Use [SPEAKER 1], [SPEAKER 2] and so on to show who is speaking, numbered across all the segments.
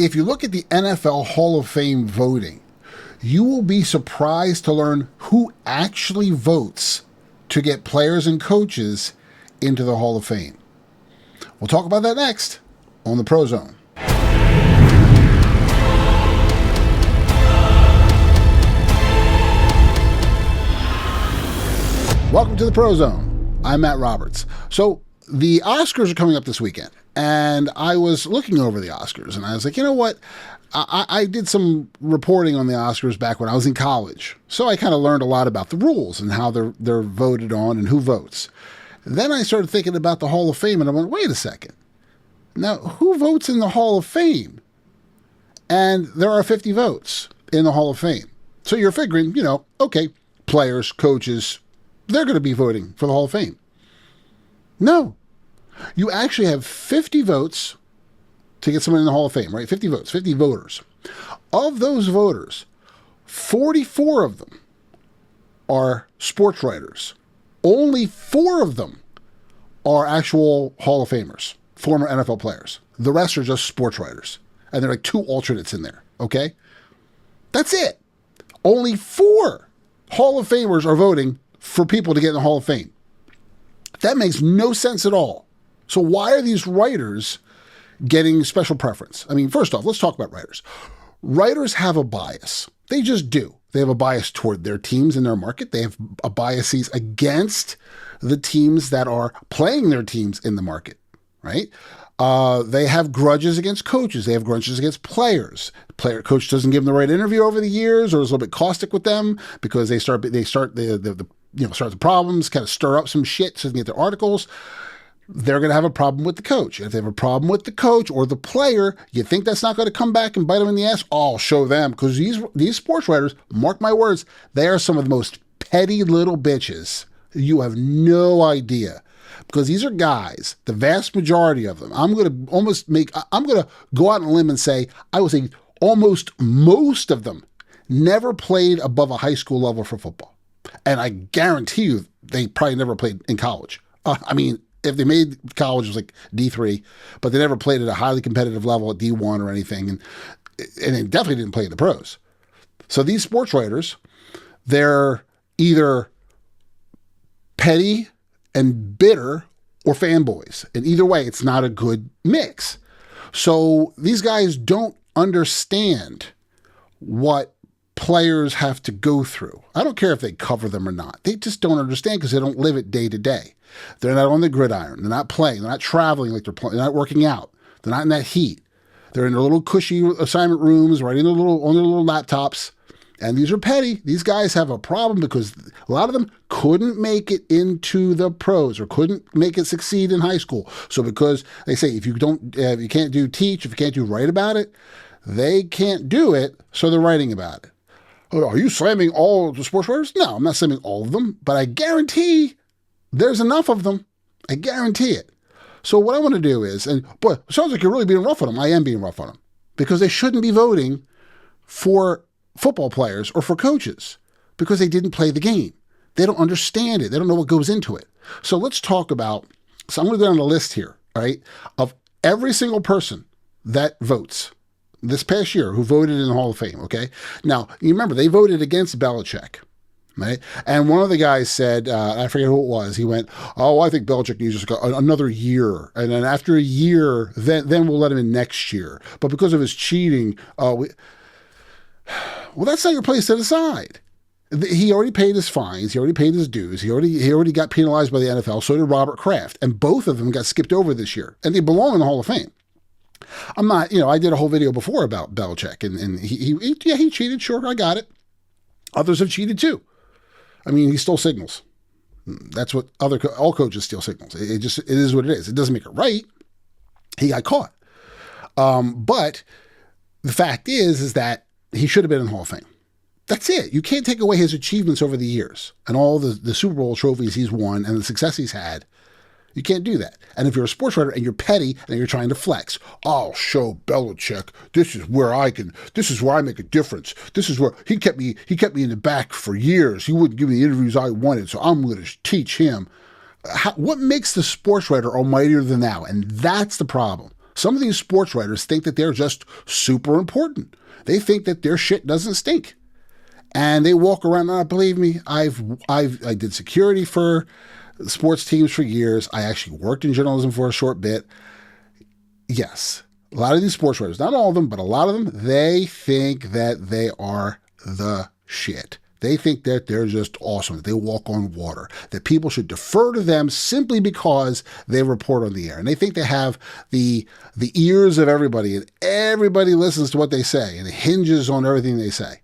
[SPEAKER 1] If you look at the NFL Hall of Fame voting, you will be surprised to learn who actually votes to get players and coaches into the Hall of Fame. We'll talk about that next on the ProZone. Welcome to the ProZone. I'm Matt Roberts. So the Oscars are coming up this weekend, and I was looking over the Oscars, and I was like, you know what? I did some reporting on the Oscars back when I was in college, so I kind of learned a lot about the rules and how they're voted on and who votes. Then I started thinking about the Hall of Fame, and I went, wait a second. Now, who votes in the Hall of Fame? And there are 50 votes in the Hall of Fame. So you're figuring, okay, players, coaches, they're going to be voting for the Hall of Fame. No. You actually have 50 votes to get someone in the Hall of Fame, right? 50 votes, 50 voters. Of those voters, 44 of them are sports writers. Only 4 of them are actual Hall of Famers, former NFL players. The rest are just sports writers. And there are like 2 alternates in there, okay? That's it. Only 4 Hall of Famers are voting for people to get in the Hall of Fame. That makes no sense at all. So why are these writers getting special preference? I mean, first off, let's talk about writers. Writers have a bias. They just do. They have a bias toward their teams in their market. They have a biases against the teams that are playing their teams in the market, right? They have grudges against coaches. They have grudges against players. Coach doesn't give them the right interview over the years, or is a little bit caustic with them because they start the problems, kind of stir up some shit so they can get their articles. They're going to have a problem with the coach. If they have a problem with the coach or the player, you think that's not going to come back and bite them in the ass? I'll show them, because these sports writers, mark my words, they are some of the most petty little bitches. You have no idea. Because these are guys, the vast majority of them, I'm going to go out on a limb and say, I would say almost most of them never played above a high school level for football. And I guarantee you they probably never played in college. If they made college, it was like D3, but they never played at a highly competitive level at D1 or anything. And they definitely didn't play in the pros. So these sports writers, they're either petty and bitter or fanboys. And either way, it's not a good mix. So these guys don't understand what players have to go through. I don't care if they cover them or not. They just don't understand because they don't live it day to day. They're not on the gridiron. They're not playing. They're not traveling like they're playing. They're not working out. They're not in that heat. They're in their little cushy assignment rooms, writing on their little laptops. And these are petty. These guys have a problem because a lot of them couldn't make it into the pros or couldn't make it succeed in high school. So because they say if you can't teach, if you can't write about it, they can't do it. So they're writing about it. Oh, are you slamming all the sports writers? No, I'm not slamming all of them, but I guarantee there's enough of them. I guarantee it. So what I want to do is, and boy, it sounds like you're really being rough on them. I am being rough on them because they shouldn't be voting for football players or for coaches because they didn't play the game. They don't understand it. They don't know what goes into it. So let's talk about, so I'm going to go down the list here, all right, of every single person that votes this past year who voted in the Hall of Fame, okay? Now, you remember, they voted against Belichick, right? And one of the guys said, I forget who it was, he went, I think Belichick needs another year. And then after a year, then we'll let him in next year. But because of his cheating, well, that's not your place to decide. He already paid his fines. He already paid his dues. He already got penalized by the NFL. So did Robert Kraft. And both of them got skipped over this year. And they belong in the Hall of Fame. I'm not, I did a whole video before about Belichick. And he cheated. Sure, I got it. Others have cheated too. I mean, he stole signals. That's what all coaches steal signals. It is what it is. It doesn't make it right. He got caught. But the fact is that he should have been in the Hall of Fame. That's it. You can't take away his achievements over the years and all the Super Bowl trophies he's won and the success he's had. You can't do that. And if you're a sports writer and you're petty and you're trying to flex, I'll show Belichick. This is where I make a difference. This is where he kept me in the back for years. He wouldn't give me the interviews I wanted, so I'm going to teach him. What makes the sports writer almightier than thou? And that's the problem. Some of these sports writers think that they're just super important. They think that their shit doesn't stink. And they walk around, believe me, I did security for sports teams for years. I actually worked in journalism for a short bit. Yes, a lot of these sports writers, not all of them, but a lot of them, they think that they are the shit. They think that they're just awesome, that they walk on water, that people should defer to them simply because they report on the air. And they think they have the ears of everybody, and everybody listens to what they say, and it hinges on everything they say.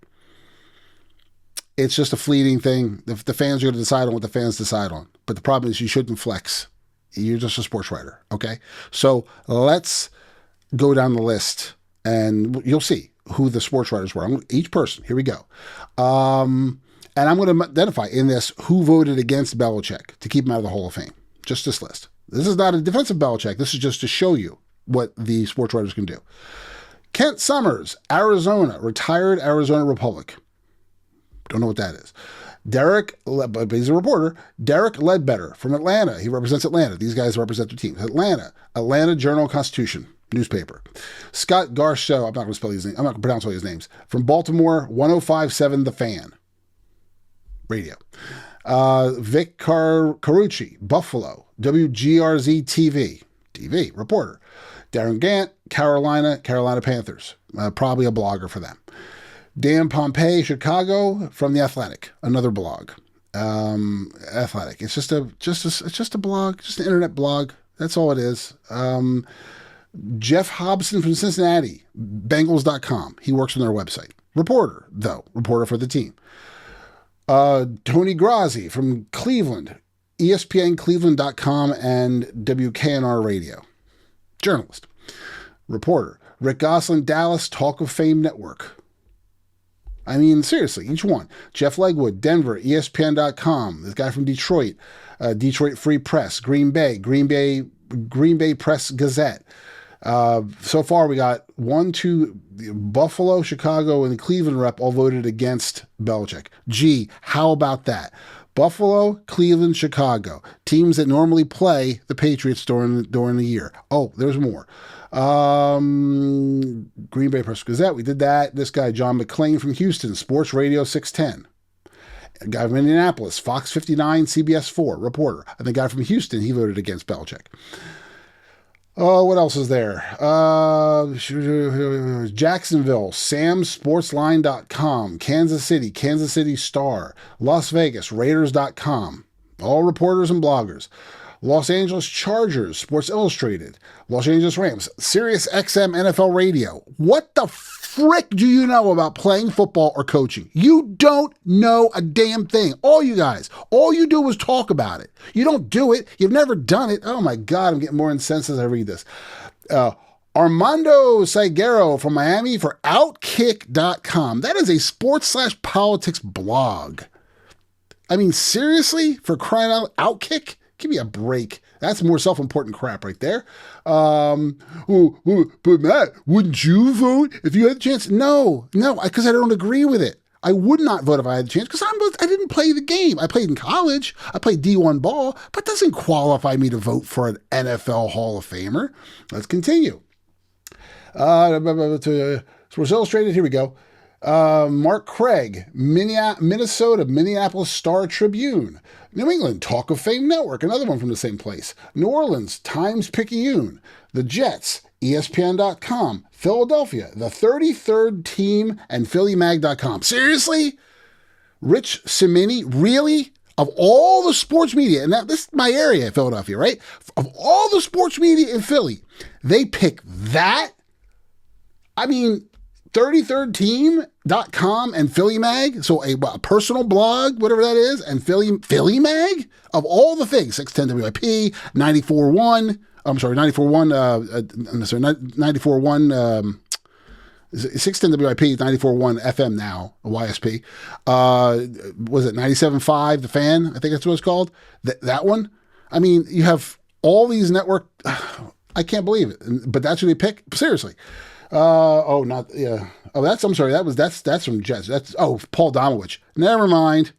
[SPEAKER 1] It's just a fleeting thing. The fans are going to decide on what the fans decide on. But the problem is you shouldn't flex. You're just a sports writer, okay? So let's go down the list, and you'll see who the sports writers were. Each person. Here we go. And I'm going to identify in this who voted against Belichick to keep him out of the Hall of Fame. Just this list. This is not a defense of Belichick. This is just to show you what the sports writers can do. Kent Summers, Arizona, retired Arizona Republic. Don't know what that is. But he's a reporter. Derek Ledbetter from Atlanta. He represents Atlanta. These guys represent their teams. Atlanta Journal-Constitution newspaper. Scott Garceau, I'm not going to spell his name. I'm not going to pronounce all his names. From Baltimore, 105.7 The Fan. Radio. Vic Carucci, Buffalo, WGRZ TV, reporter. Darren Gant, Carolina Panthers. Probably a blogger for them. Dan Pompei, Chicago, from The Athletic, another blog. Athletic. It's just a blog, just an internet blog. That's all it is. Jeff Hobson from Cincinnati, Bengals.com. He works on their website. Reporter for the team. Tony Grazzi from Cleveland, ESPNCleveland.com and WKNR Radio. Journalist. Reporter. Rick Gosselin, Dallas, Talk of Fame Network. I mean, seriously, each one. Jeff Legwood, Denver, ESPN.com. This guy from Detroit, Detroit Free Press, Green Bay Press Gazette. So far, we got Buffalo, Chicago, and the Cleveland rep all voted against Belichick. Gee, how about that? Buffalo, Cleveland, Chicago, teams that normally play the Patriots during the year. Oh, there's more. Green Bay Press Gazette, we did that. This guy, John McClain from Houston, Sports Radio 610. A guy from Indianapolis, Fox 59, CBS 4, reporter. And the guy from Houston, he voted against Belichick. Oh, what else is there? Jacksonville, samsportsline.com, Kansas City Star, Las Vegas, Raiders.com. All reporters and bloggers. Los Angeles Chargers, Sports Illustrated. Los Angeles Rams, Sirius XM NFL Radio. What the frick do you know about playing football or coaching? You don't know a damn thing. All you do is talk about it. You don't do it. You've never done it. Oh my God, I'm getting more incensed as I read this. Armando Salguero from Miami for Outkick.com. That is a sports/politics blog. I mean, seriously? For crying out, Outkick? Give me a break. That's more self-important crap right there. But Matt, wouldn't you vote if you had the chance? No, because I don't agree with it. I would not vote if I had the chance because I didn't play the game. I played in college. I played D1 ball, but that doesn't qualify me to vote for an NFL Hall of Famer. Let's continue. Sports Illustrated, here we go. Mark Craig, Minnesota, Minneapolis Star Tribune. New England, Talk of Fame Network, another one from the same place. New Orleans, Times-Picayune. The Jets, ESPN.com. Philadelphia, the 33rd Team, and PhillyMag.com. Seriously? Rich Cimini, really? Of all the sports media, and this is my area, Philadelphia, right? Of all the sports media in Philly, they pick that? I mean, 33rdteam.com and Philly Mag, so a personal blog, whatever that is, and Philly Mag, of all the things, 610 WIP, 94.1, 610 WIP, 94.1 FM now, a YSP. Was it 97.5, The Fan? I think that's what it's called. That one? I mean, you have all these network, I can't believe it, but that's who they pick? Seriously. That's from Jets. Paul Domowitch. Never mind.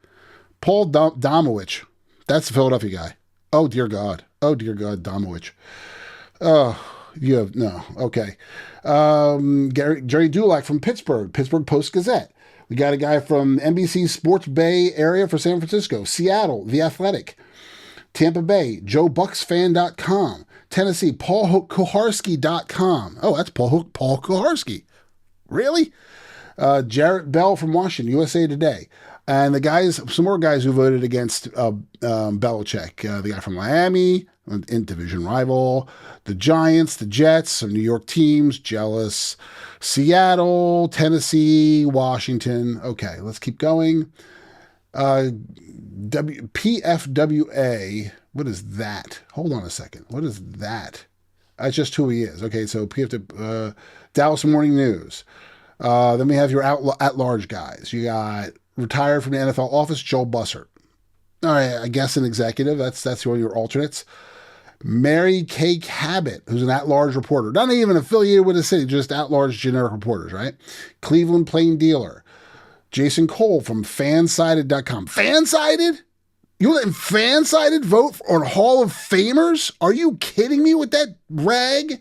[SPEAKER 1] Paul Domowitch. That's the Philadelphia guy. Oh, dear God, Domowitch. Oh, You have no. Okay. Jerry Dulac from Pittsburgh Post-Gazette. We got a guy from NBC Sports Bay area for San Francisco. Seattle, The Athletic. Tampa Bay, JoeBucksFan.com. Tennessee, PaulKuharski.com. Oh, that's Paul Kuharski. Really? Jarrett Bell from Washington, USA Today. And the guys, some more guys who voted against Belichick. The guy from Miami, in division rival. The Giants, the Jets, some New York teams, jealous. Seattle, Tennessee, Washington. Okay, let's keep going. PFWA. What is that? Hold on a second. What is that? That's just who he is. Okay, so Dallas Morning News. Then we have your at-large guys. You got retired from the NFL office, Joel Bussert. All right, I guess an executive. That's one of your alternates. Mary Kay Cabot, who's an at-large reporter. Not even affiliated with the city, just at-large generic reporters, right? Cleveland Plain Dealer. Jason Cole from Fansided.com. Fansided? You letting Fansided vote on Hall of Famers? Are you kidding me with that rag?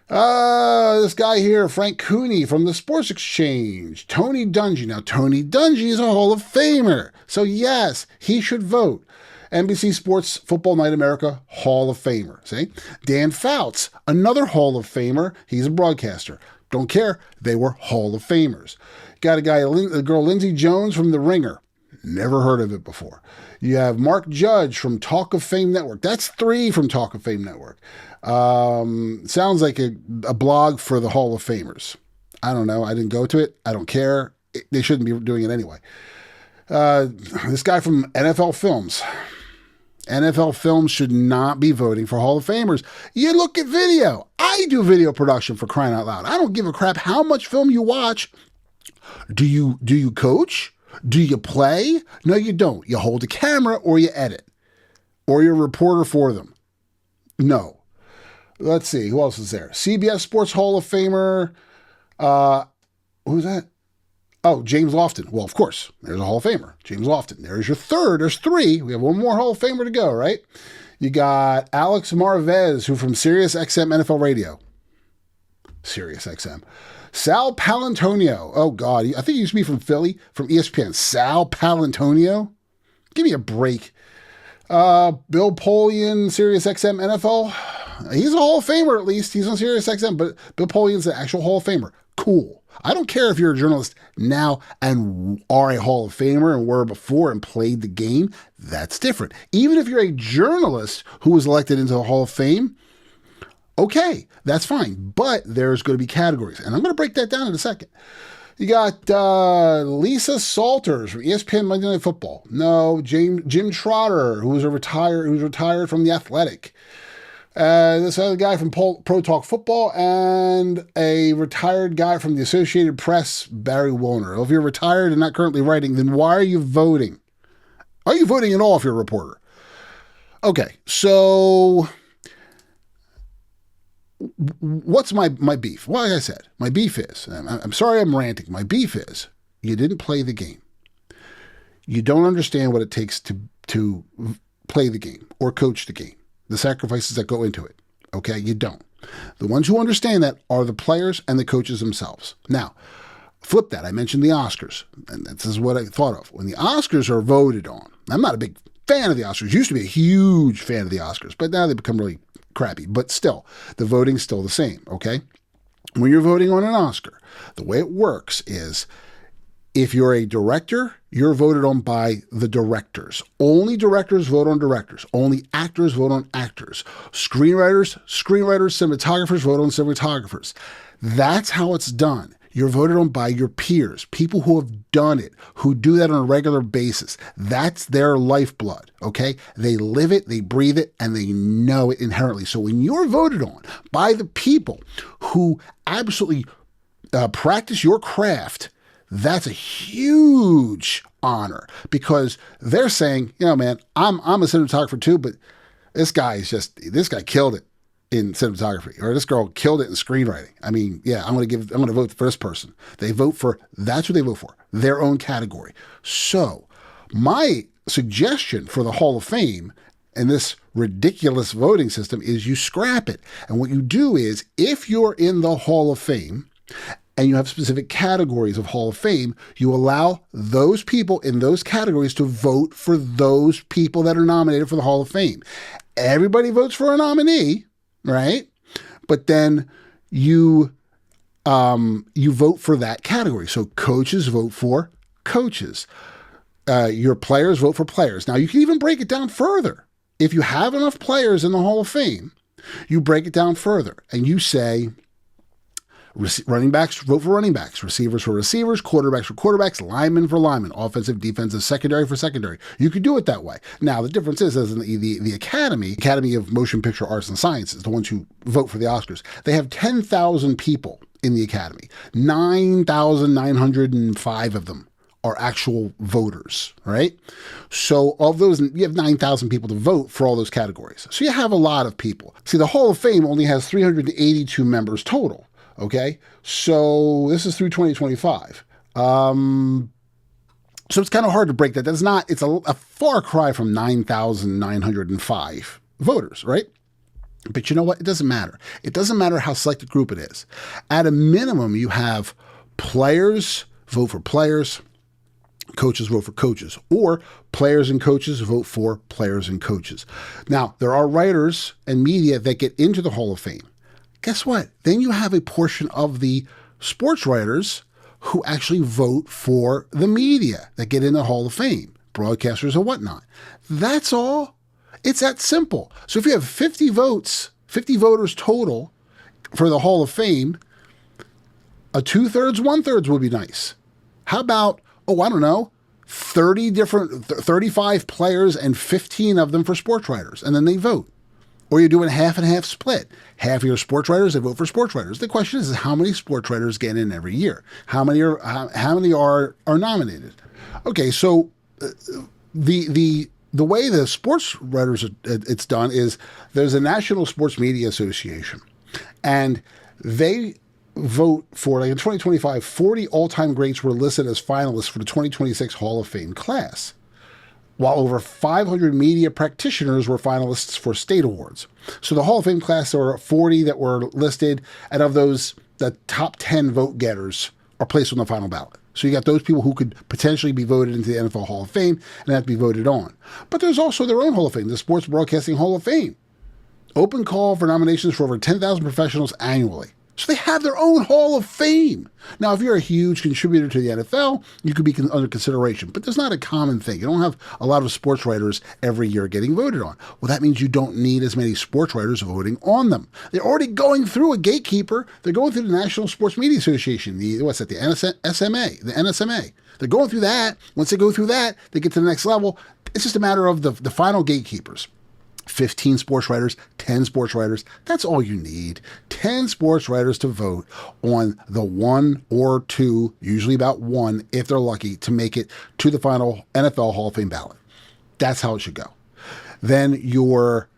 [SPEAKER 1] This guy here, Frank Cooney from the Sports Exchange. Tony Dungy. Now, Tony Dungy is a Hall of Famer. So, yes, he should vote. NBC Sports Football Night America, Hall of Famer. See? Dan Fouts, another Hall of Famer. He's a broadcaster. Don't care. They were Hall of Famers. Got a girl, Lindsay Jones from The Ringer. Never heard of it before. You have Mark Judge from Talk of Fame Network. That's 3 from Talk of Fame Network. Sounds like a blog for the Hall of Famers. I don't know. I didn't go to it. I don't care. They shouldn't be doing it anyway. This guy from NFL Films. NFL Films should not be voting for Hall of Famers. You look at video. I do video production, for crying out loud. I don't give a crap how much film you watch. Do you coach? Do you play? No, you don't. You hold a camera or you edit. Or you're a reporter for them. No. Let's see. Who else is there? CBS Sports Hall of Famer. Who's that? Oh, James Lofton. Well, of course. There's a Hall of Famer. James Lofton. There's your third. There's 3. We have one more Hall of Famer to go, right? You got Alex Marvez, who from Sirius XM NFL Radio. Sirius XM. Sal Palantonio. Oh, God. I think he used to be from Philly, from ESPN. Sal Palantonio? Give me a break. Bill Polian, Sirius XM NFL. He's a Hall of Famer, at least. He's on Sirius XM, but Bill Polian's an actual Hall of Famer. Cool. I don't care if you're a journalist now and are a Hall of Famer and were before and played the game. That's different. Even if you're a journalist who was elected into the Hall of Fame, okay, that's fine. But there's going to be categories. And I'm going to break that down in a second. You got Lisa Salters from ESPN Monday Night Football. No, Jim Trotter, who's retired from The Athletic. This other guy from Pro Talk Football, and a retired guy from the Associated Press, Barry Wollner. Well, if you're retired and not currently writing, then why are you voting? Are you voting at all if you're a reporter? Okay, so what's my beef? Well, like I said, my beef is, I'm sorry I'm ranting, my beef is you didn't play the game. You don't understand what it takes to play the game or coach the game. The sacrifices that go into it. Okay, you don't. The ones who understand that are the players and the coaches themselves. Now, flip that. I mentioned the Oscars, and this is what I thought of. When the Oscars are voted on, I'm not a big fan of the Oscars. Used to be a huge fan of the Oscars, but now they become really crappy. But still, the voting's still the same, okay? When you're voting on an Oscar, the way it works is if you're a director, you're voted on by the directors. Only directors vote on directors. Only actors vote on actors. Screenwriters, cinematographers vote on cinematographers. That's how it's done. You're voted on by your peers, people who have done it, who do that on a regular basis. That's their lifeblood, okay? They live it, they breathe it, and they know it inherently. So when you're voted on by the people who absolutely practice your craft, that's a huge honor because they're saying, you know, man, I'm a cinematographer too, but this guy killed it in cinematography, or this girl killed it in screenwriting. I mean, yeah, I'm going to vote for this person. That's what they vote for, their own category. So my suggestion for the Hall of Fame in this ridiculous voting system is you scrap it. And what you do is, if you're in the Hall of Fame and you have specific categories of Hall of Fame, you allow those people in those categories to vote for those people that are nominated for the Hall of Fame. Everybody votes for a nominee, right? But then you vote for that category. So coaches vote for coaches. Your players vote for players. Now, you can even break it down further. If you have enough players in the Hall of Fame, you break it down further and you say, running backs vote for running backs, receivers for receivers, quarterbacks for quarterbacks, linemen for linemen, offensive, defensive, secondary for secondary. You could do it that way. Now, the difference is, as in the Academy of Motion Picture Arts and Sciences, the ones who vote for the Oscars, they have 10,000 people in the Academy. 9,905 of them are actual voters, right? So of those, you have 9,000 people to vote for all those categories. So you have a lot of people. See, the Hall of Fame only has 382 members total, okay? So this is through 2025. So it's kind of hard to break that. It's a far cry from 9,905 voters, right? But you know what? It doesn't matter. It doesn't matter how select a group it is. At a minimum, you have players vote for players, coaches vote for coaches, or players and coaches vote for players and coaches. Now, there are writers and media that get into the Hall of Fame. Guess what? Then you have a portion of the sports writers who actually vote for the media that get in the Hall of Fame, broadcasters and whatnot. That's all. It's that simple. So if you have 50 votes, 50 voters total for the Hall of Fame, a 2/3, 1/3 would be nice. How about, 35 players and 15 of them for sports writers, and then they vote. Or you're doing half and half split. Half of your sports writers, they vote for sports writers. The question is how many sports writers get in every year? How many are nominated? Okay, so the way the sports writers it's done is there's a National Sports Media Association, and they vote for, like in 2025, 40 all-time greats were listed as finalists for the 2026 Hall of Fame class, while over 500 media practitioners were finalists for state awards. So the Hall of Fame class, there were 40 that were listed, and of those, the top 10 vote getters are placed on the final ballot. So you got those people who could potentially be voted into the NFL Hall of Fame and have to be voted on. But there's also their own Hall of Fame, the Sports Broadcasting Hall of Fame. Open call for nominations for over 10,000 professionals annually. So they have their own Hall of Fame. Now, if you're a huge contributor to the NFL, you could be under consideration. But there's not a common thing. You don't have a lot of sports writers every year getting voted on. Well, that means you don't need as many sports writers voting on them. They're already going through a gatekeeper. They're going through the National Sports Media Association, the NSMA. They're going through that. Once they go through that, they get to the next level. It's just a matter of the final gatekeepers. 15 sports writers, 10 sports writers. That's all you need. 10 sports writers to vote on the one or two, usually about one, if they're lucky, to make it to the final NFL Hall of Fame ballot. That's how it should go. Then your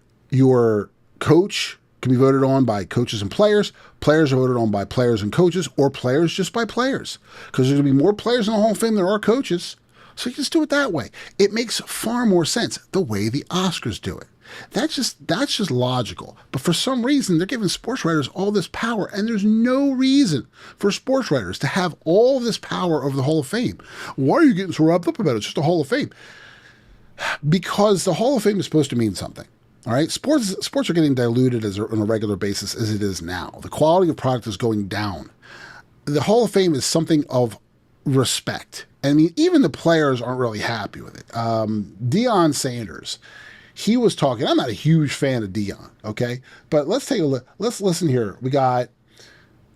[SPEAKER 1] coach can be voted on by coaches and players. Players are voted on by players and coaches, or players just by players. Because there's going to be more players in the Hall of Fame than there are coaches. So you just do it that way. It makes far more sense the way the Oscars do it. That's just logical. But for some reason, they're giving sports writers all this power, and there's no reason for sports writers to have all this power over the Hall of Fame. Why are you getting so wrapped up about it? It's just a Hall of Fame. Because the Hall of Fame is supposed to mean something. All right, sports are getting diluted on a regular basis as it is now. The quality of product is going down. The Hall of Fame is something of respect. I mean, even the players aren't really happy with it. Deion Sanders, he was talking. I'm not a huge fan of Deion, okay? But let's take a look. Let's listen here. We got a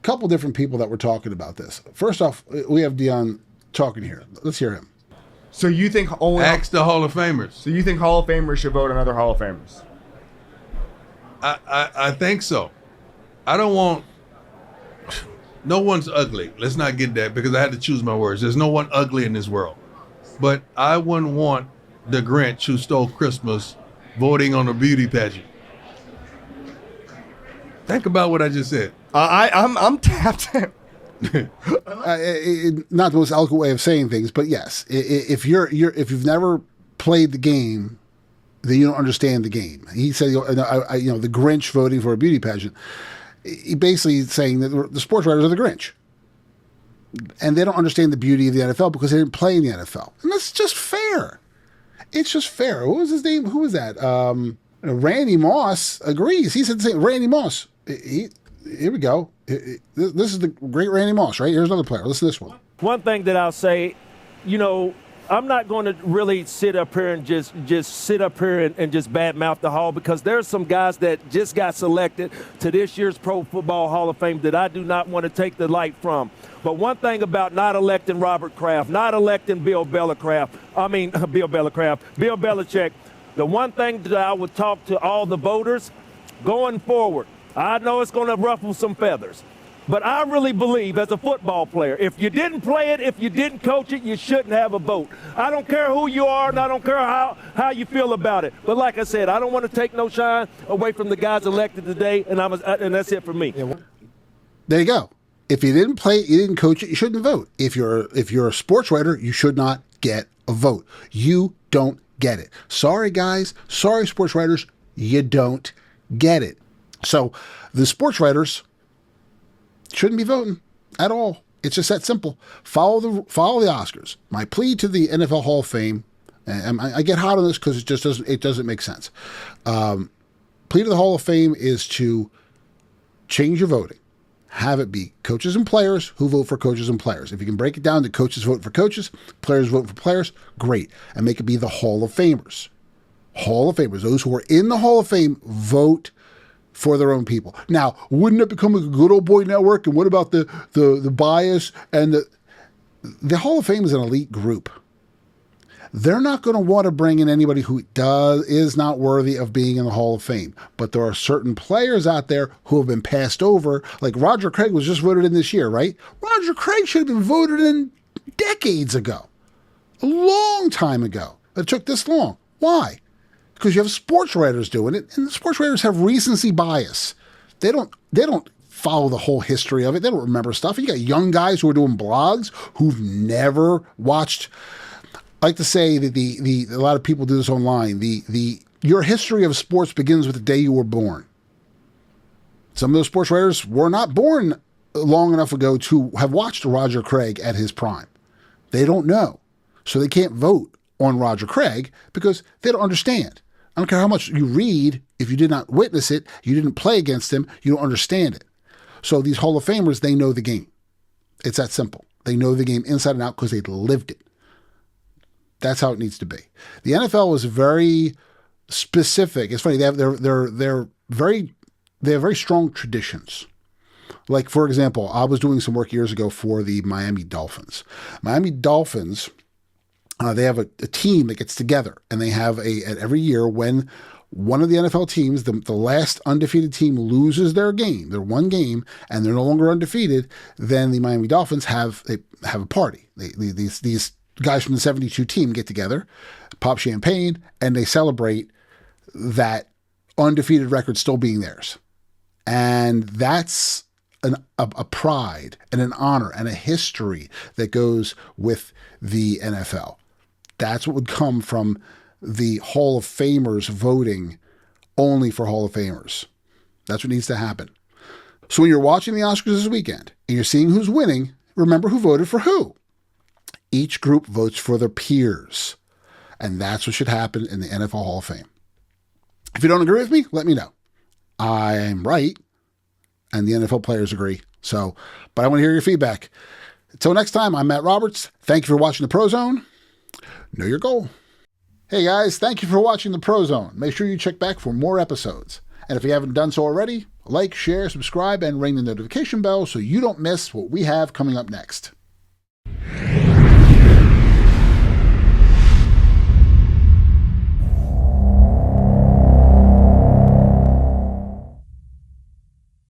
[SPEAKER 1] couple different people that were talking about this. First off, we have Deion talking here. Let's hear him.
[SPEAKER 2] So you think only
[SPEAKER 3] ask the Hall of Famers?
[SPEAKER 2] So you think Hall of Famers should vote on other Hall of Famers?
[SPEAKER 3] I think so. I don't want. No one's ugly. Let's not get that, because I had to choose my words. There's no one ugly in this world. But I wouldn't want the Grinch who stole Christmas voting on a beauty pageant. Think about what I just said.
[SPEAKER 2] I'm tapped out.
[SPEAKER 1] Not the most eloquent way of saying things, but yes, if you've never played the game, then you don't understand the game. He said, the Grinch voting for a beauty pageant. He basically is saying that the sports writers are the Grinch. And they don't understand the beauty of the NFL because they didn't play in the NFL. And that's just fair. It's just fair. What was his name? Who was that? Randy Moss agrees. He said the same. Randy Moss. Here we go. This is the great Randy Moss, right? Here's another player. Listen to this one.
[SPEAKER 4] One thing that I'll say, I'm not going to really sit up here and just sit up here and just badmouth the Hall, because there's some guys that just got selected to this year's Pro Football Hall of Fame that I do not want to take the light from. But one thing about not electing Robert Kraft, not electing Bill Belichick, the one thing that I would talk to all the voters going forward, I know it's going to ruffle some feathers, but I really believe as a football player, if you didn't play it, if you didn't coach it, you shouldn't have a vote. I don't care who you are, and I don't care how you feel about it. But like I said, I don't want to take no shine away from the guys elected today, and that's it for me.
[SPEAKER 1] There you go. If you didn't play it, you didn't coach it, you shouldn't vote. If you're a sports writer, you should not get a vote. You don't get it. Sorry, guys. Sorry, sports writers. You don't get it. So the sports writers shouldn't be voting at all. It's just that simple. Follow the Oscars. My plea to the NFL Hall of Fame, and I get hot on this because it doesn't make sense. Plea to the Hall of Fame is to change your voting. Have it be coaches and players who vote for coaches and players. If you can break it down to coaches vote for coaches, players vote for players, great. And make it be the Hall of Famers. Hall of Famers. Those who are in the Hall of Fame vote for their own people. Now, wouldn't it become a good old boy network? And what about the bias? And the Hall of Fame is an elite group. They're not going to want to bring in anybody who is not worthy of being in the Hall of Fame. But there are certain players out there who have been passed over. Like Roger Craig was just voted in this year, right? Roger Craig should have been voted in decades ago. A long time ago. It took this long. Why? Because you have sports writers doing it, and the sports writers have recency bias. They don't follow the whole history of it. They don't remember stuff. You got young guys who are doing blogs who've never watched. I like to say that a lot of people do this online. Your history of sports begins with the day you were born. Some of those sports writers were not born long enough ago to have watched Roger Craig at his prime. They don't know, so they can't vote on Roger Craig because they don't understand. I don't care how much you read. If you did not witness it, you didn't play against him, you don't understand it. So these Hall of Famers, they know the game. It's that simple. They know the game inside and out because they lived it. That's how it needs to be. The NFL is very specific. It's funny. They have very strong traditions. Like, for example, I was doing some work years ago for the Miami Dolphins. Miami Dolphins, they have a team that gets together, and they have every year when one of the NFL teams, the last undefeated team, loses their one game, and they're no longer undefeated, then the Miami Dolphins have a party. These guys from the 72 team get together, pop champagne, and they celebrate that undefeated record still being theirs. And that's a pride and an honor and a history that goes with the NFL. That's what would come from the Hall of Famers voting only for Hall of Famers. That's what needs to happen. So when you're watching the Oscars this weekend and you're seeing who's winning, remember who voted for who. Each group votes for their peers. And that's what should happen in the NFL Hall of Fame. If you don't agree with me, let me know. I'm right. And the NFL players agree. But I want to hear your feedback. Until next time, I'm Matt Roberts. Thank you for watching the ProZone. Know your goal. Hey guys, thank you for watching the ProZone. Make sure you check back for more episodes. And if you haven't done so already, like, share, subscribe, and ring the notification bell so you don't miss what we have coming up next.